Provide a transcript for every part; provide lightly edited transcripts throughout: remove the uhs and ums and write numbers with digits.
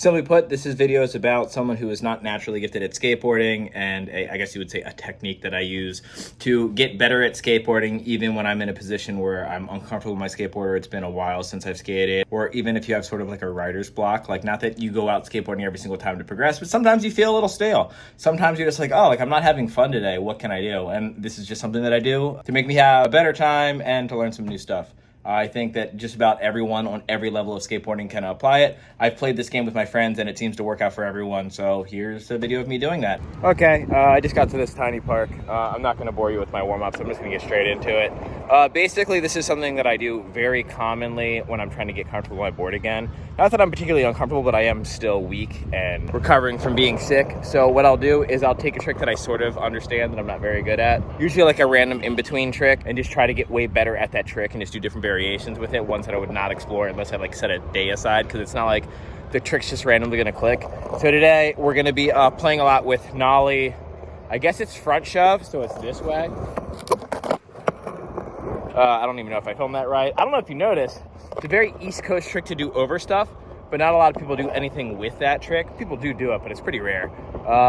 Simply put, this is videos about someone who is not naturally gifted at skateboarding, and I guess you would say a technique that I use to get better at skateboarding even when I'm in a position where I'm uncomfortable with my skateboarder, it's been a while since I've skated, or even if you have sort of like a writer's block, like not that you go out skateboarding every single time to progress, but sometimes you feel a little stale. Sometimes you're just like, oh, like I'm not having fun today, what can I do? And this is just something that I do to make me have a better time and to learn some new stuff. I think that just about everyone on every level of skateboarding can apply it. I've played this game with my friends and it seems to work out for everyone, so here's a video of me doing that. Okay, I just got to this tiny park. I'm not gonna bore you with my warm-ups, I'm just gonna get straight into it. Basically, this is something that I do very commonly when I'm trying to get comfortable with my board again. Not that I'm particularly uncomfortable, but I am still weak and recovering from being sick. So what I'll do is I'll take a trick that I sort of understand that I'm not very good at, usually like a random in-between trick, and just try to get way better at that trick and just do different variations with it, ones that I would not explore unless I like set a day aside, because it's not like the trick's just randomly gonna click. So today we're gonna be playing a lot with Nollie. I guess it's front shove, so it's this way. I don't even know if I filmed that right. I don't know if you noticed, it's a very East Coast trick to do over stuff, but not a lot of people do anything with that trick. People do it, but it's pretty rare.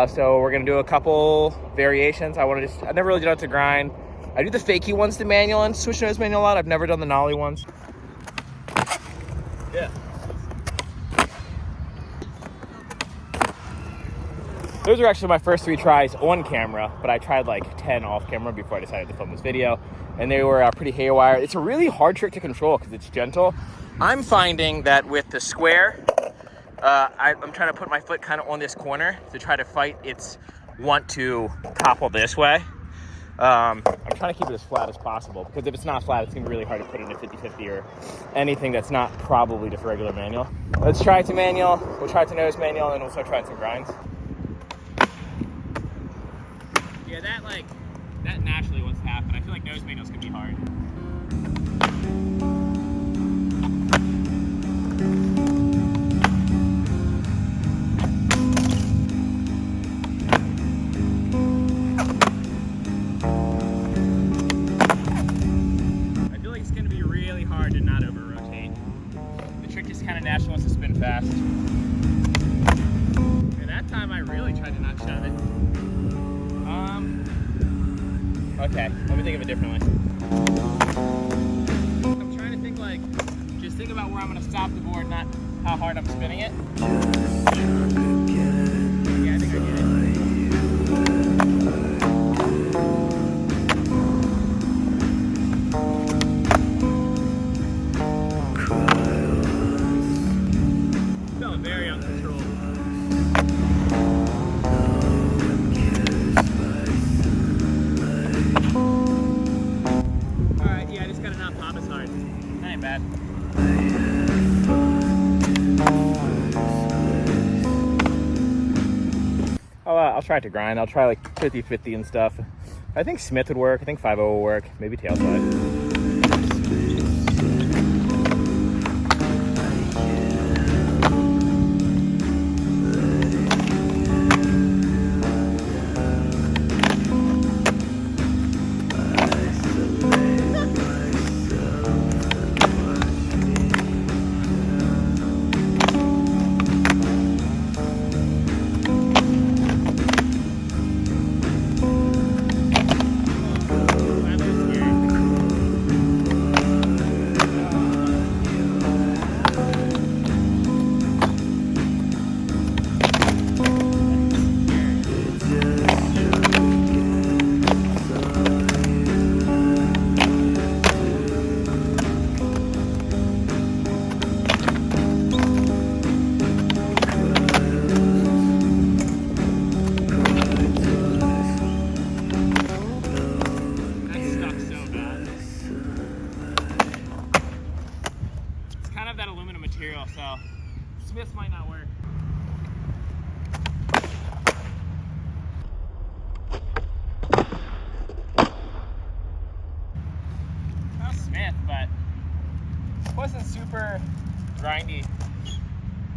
So we're gonna do a couple variations. I've never really done it to grind. I do the fakey ones to manual and switch nose manual a lot. I've never done the Nollie ones. Yeah. Those are actually my first 3 tries on camera, but I tried like 10 off camera before I decided to film this video, and they were pretty haywire. It's a really hard trick to control because it's gentle. I'm finding that with the square, I'm trying to put my foot kind of on this corner to try to fight its want to topple this way. I'm trying to keep it as flat as possible, because if it's not flat, it's gonna be really hard to put it in a 50-50 or anything that's not probably just regular manual. Let's try it to manual, we'll try it to nose manual, and then we'll start trying some grinds. Yeah, that naturally wants to happen. I feel like nose manual's gonna be hard. I feel like it's gonna be really hard to not over rotate. The trick just kind of naturally wants to spin fast. And that time I really tried to not shove it. Okay, let me think of it differently. I'm trying to think just think about where I'm gonna stop the board, not how hard I'm spinning it. Yeah, I think I get it. Feeling very uncontrolled. Bad. I'll try it to grind. I'll try like 50-50 and stuff. I think Smith would work. I think 5-0 will work. Maybe tail slide. That aluminum material, so Smiths might not work. Not Smith, but it wasn't super grindy.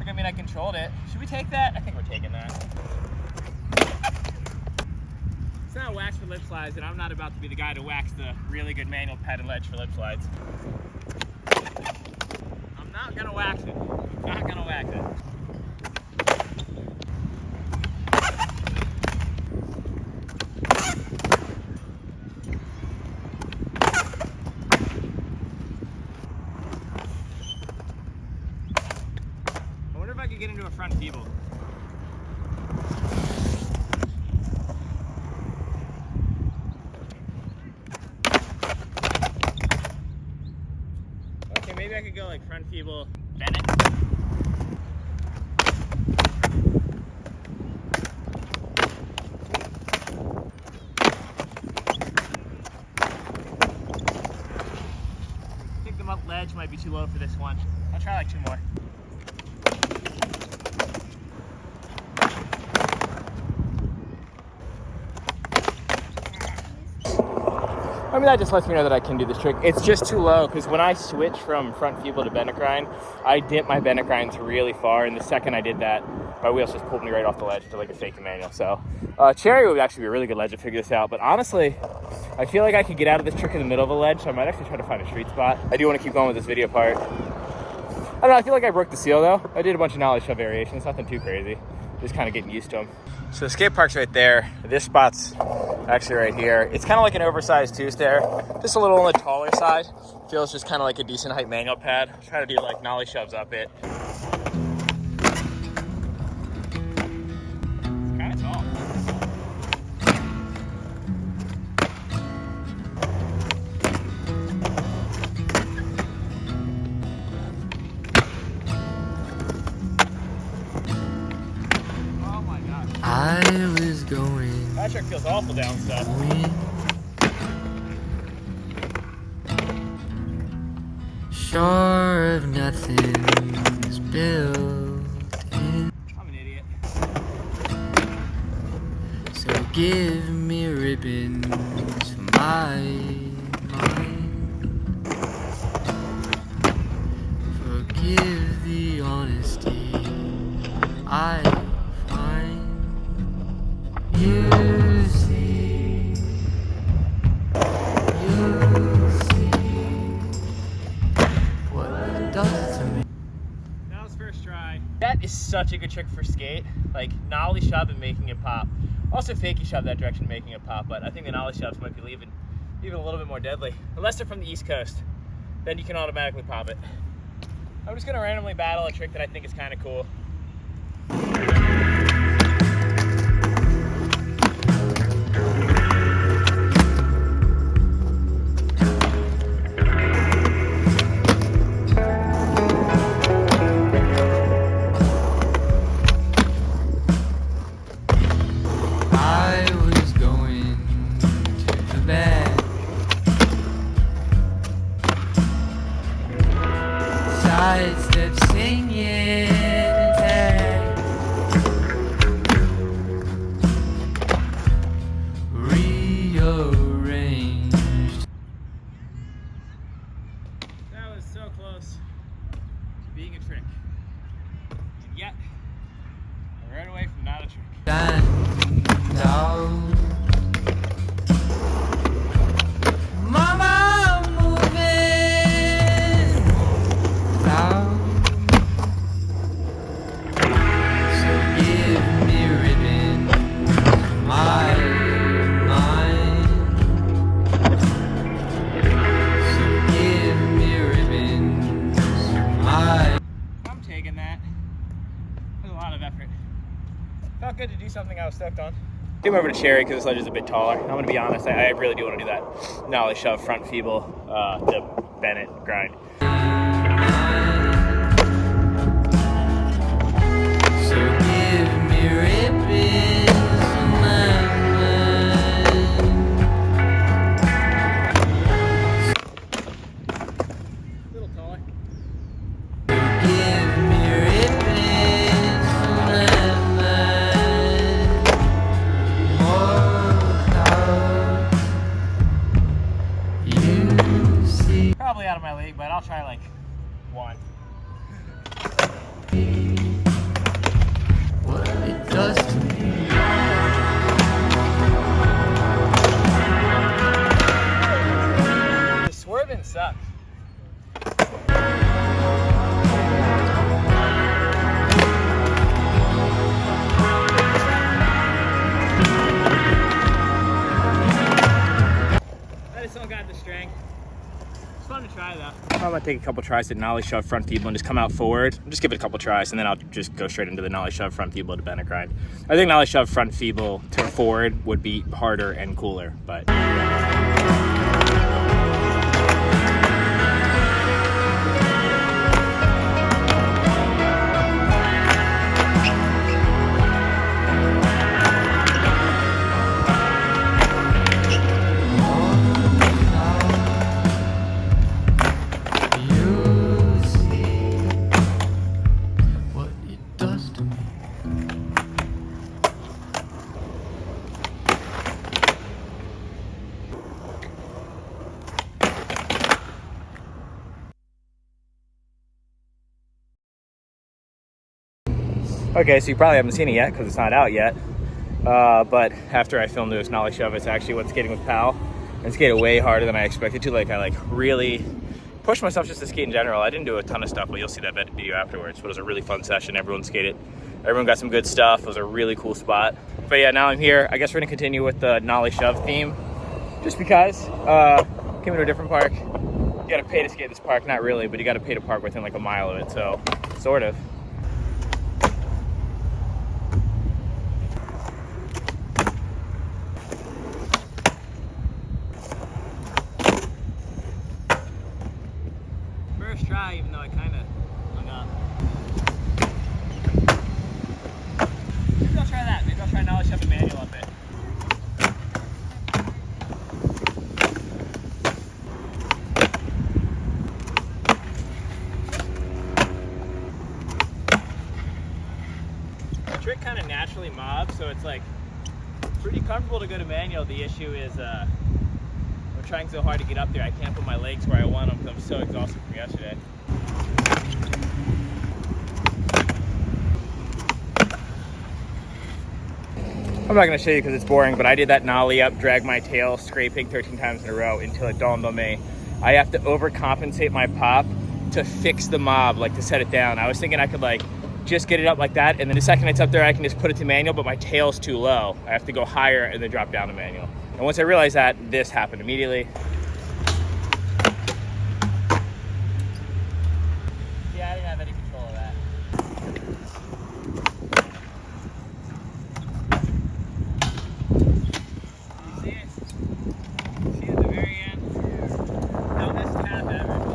I mean, I controlled it. Should we take that? I think we're taking that. It's not wax for lip slides, and I'm not about to be the guy to wax the really good manual padded ledge for lip slides. I'm not gonna wax it. Not gonna wax it. Feeble. Okay, maybe I could go like front Feeble, Bennett. Up ledge might be too low for this one. I'll try like 2 more. I mean, that just lets me know that I can do this trick. It's just too low because when I switch from front Feeble to Bennett grind, I dip my Bennett grinds really far, and the second I did that, my wheels just pulled me right off the ledge to like a fake manual. So cherry would actually be a really good ledge to figure this out, but honestly, I feel like I could get out of this trick in the middle of a ledge, so I might actually try to find a street spot. I do want to keep going with this video part. I don't know, I feel like I broke the seal though. I did a bunch of Nollie shove variations, nothing too crazy. Just kind of getting used to them. So the skate park's right there. This spot's actually right here. It's kind of like an oversized two-stair, just a little on the taller side. Feels just kind of like a decent height manual pad. Try to do like Nollie shoves up it. Kind of tall. I was going. That trick feels awful down stuff. Sure of nothing's built in. I'm an idiot. So give me ribbons for my mind. Forgive the honesty I find. You see, what it does to me. That was first try. That is such a good trick for skate. Like Nollie shove and making it pop. Also fakie shove that direction, making it pop, but I think the Nollie shoves might be even a little bit more deadly. Unless they're from the East Coast, then you can automatically pop it. I'm just gonna randomly battle a trick that I think is kind of cool. Sidestep singing tag. Rearranged. That was so close to being a trick. And yet, I ran away from not a trick. Stand out. Mama! Felt good to do something I was stoked on. Came over to cherry because this ledge is a bit taller. I'm gonna be honest, I really do want to do that Nollie shove front Feeble to Bennett grind. So give me ribbons for my mind. A little taller. Give me ribbons for my mind. More clouds you see. Probably out of my league, but I'll try like 1. What it does to me. The swerving sucks. I just don't got the strength. It's fun to try though. I'm gonna take a couple tries at Nollie shove front feeble and just come out forward. Just give it a couple tries and then I'll just go straight into the Nollie shove front feeble to bend and grind. I think Nollie shove front feeble to forward would be harder and cooler, but. Okay, so you probably haven't seen it yet because it's not out yet. But after I filmed this Nollie shove, it's actually what's skating with Pal. And skated way harder than I expected to. Like I really pushed myself just to skate in general. I didn't do a ton of stuff, but you'll see that video afterwards. But it was a really fun session. Everyone skated. Everyone got some good stuff. It was a really cool spot. But yeah, now I'm here. I guess we're gonna continue with the Nollie shove theme. Just because, came to a different park. You gotta pay to skate this park. Not really, but you gotta pay to park within like a mile of it. So, sort of. Try, even though I kind of hung up. Maybe I'll try that. Maybe I'll try Nollie shove and manual up it. The trick kind of naturally mobs, so it's like pretty comfortable to go to manual. The issue is I'm trying so hard to get up there, I can't put my legs where I want them because I'm so exhausted from yesterday. I'm not going to show you because it's boring, but I did that Nollie up, drag my tail, scraping 13 times in a row until it dawned on me. I have to overcompensate my pop to fix the mob, like to set it down. I was thinking I could like just get it up like that, and then the second it's up there, I can just put it to manual, but my tail's too low. I have to go higher and then drop down to manual. And once I realized that, this happened immediately. Yeah, I didn't have any control of that. You see it? See it at the very end? No, this is half average.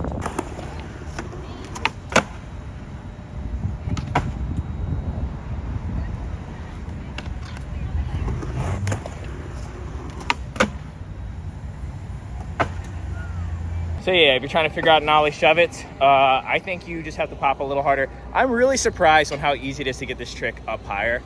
So yeah, if you're trying to figure out Nollie shove it, I think you just have to pop a little harder. I'm really surprised on how easy it is to get this trick up higher.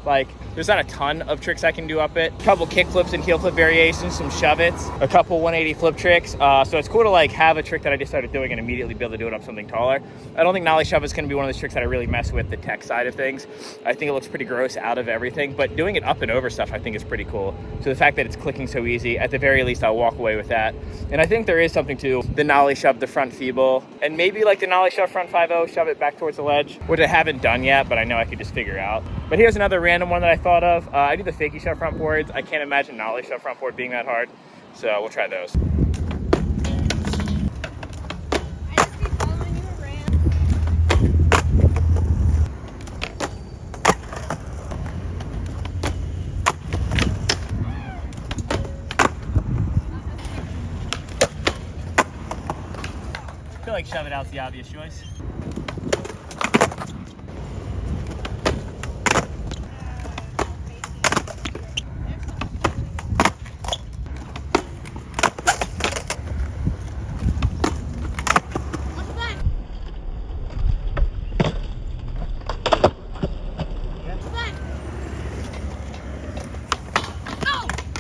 Like, there's not a ton of tricks I can do up it. A couple kick flips and heel flip variations, some shove it's, a couple 180 flip tricks. So it's cool to like have a trick that I just started doing and immediately be able to do it up something taller. I don't think Nollie shove is gonna be one of those tricks that I really mess with the tech side of things. I think it looks pretty gross out of everything, but doing it up and over stuff I think is pretty cool. So the fact that it's clicking so easy, at the very least I'll walk away with that. And I think there is something to the Nollie shove, the front feeble, and maybe like the Nollie shove front 5-0, shove it back towards the ledge, which I haven't done yet, but I know I could just figure out. But here's another random one that I thought of. I do the fakie shove front boards. I can't imagine Nollie shove front board being that hard, so we'll try those. I just be following you around. I feel like shove it out's the obvious choice.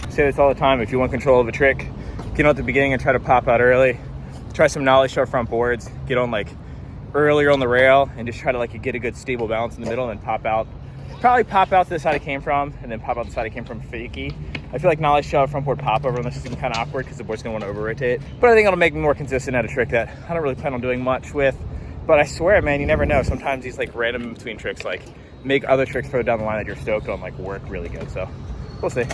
I say this all the time, if you want control of a trick, get on at the beginning and try to pop out early. Try some Nollie shove front boards, get on like earlier on the rail and just try to like get a good stable balance in the middle and then pop out. Probably pop out to the side I came from and then pop out the side I came from fakie. I feel like Nollie shove front board pop over on this is kind of awkward because the board's gonna want to over rotate. But I think it'll make me more consistent at a trick that I don't really plan on doing much with. But I swear, man, you never know. Sometimes these like random in between tricks like make other tricks further down the line that you're stoked on like work really good. So we'll see.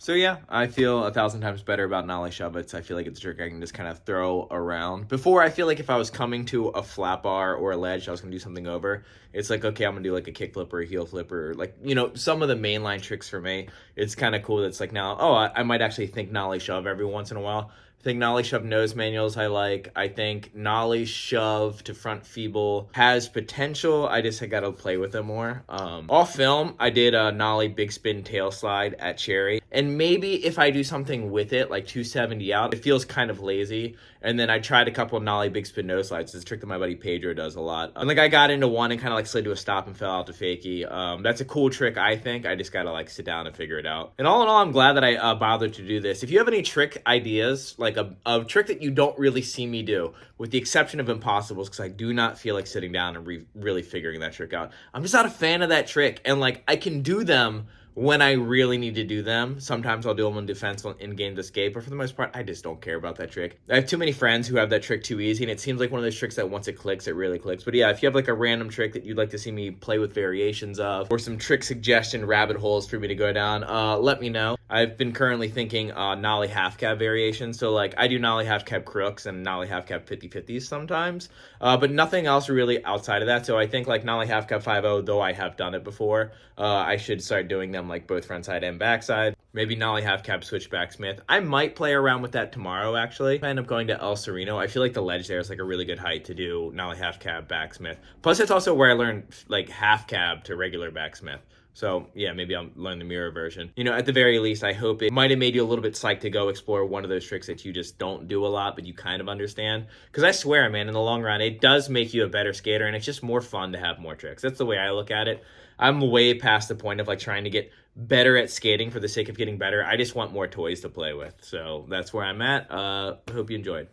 So yeah, I feel 1,000 times better about Nollie Shove-Its. I feel like it's a trick I can just kind of throw around. Before, I feel like if I was coming to a flat bar or a ledge, I was going to do something over. It's like, okay, I'm going to do like a kick flip or a heel flip or like, you know, some of the mainline tricks for me. It's kind of cool. It's like now, oh, I might actually think Nollie Shove every once in a while. I think Nollie Shove nose manuals I like. I think Nollie Shove to front Feeble has potential. I just got to play with it more. Off film, I did a Nollie big spin tail slide at Cherry. And maybe if I do something with it, like 270 out, it feels kind of lazy. And then I tried a couple of Nollie big spin nose slides. It's a trick that my buddy Pedro does a lot. And like I got into one and kind of like slid to a stop and fell out to fakie. That's a cool trick, I think. I just got to like sit down and figure it out. And all in all, I'm glad that I bothered to do this. If you have any trick ideas, like a trick that you don't really see me do, with the exception of impossibles, because I do not feel like sitting down and really figuring that trick out. I'm just not a fan of that trick. And like I can do them when I really need to do them. Sometimes I'll do them in defense in game to escape, but for the most part, I just don't care about that trick. I have too many friends who have that trick too easy, and it seems like one of those tricks that once it clicks, it really clicks. But yeah, if you have like a random trick that you'd like to see me play with variations of, or some trick suggestion rabbit holes for me to go down, let me know. I've been currently thinking Nollie half cab variations. So like I do Nollie half cab crooks and Nollie half cab 50-50s sometimes, but nothing else really outside of that. So I think like Nollie half cab 5-0, though I have done it before, I should start doing them like both frontside and backside. Maybe Nollie half cab switchback Smith. I might play around with that tomorrow, actually. If I end up going to El Sereno, I feel like the ledge there is like a really good height to do Nollie half cab back Smith. Plus, it's also where I learned like half cab to regular back Smith. So yeah, maybe I'll learn the mirror version. You know, at the very least, I hope it might have made you a little bit psyched to go explore one of those tricks that you just don't do a lot, but you kind of understand. Because I swear, man, in the long run, it does make you a better skater, and it's just more fun to have more tricks. That's the way I look at it. I'm way past the point of like trying to get better at skating for the sake of getting better. I just want more toys to play with. So that's where I'm at. Hope you enjoyed.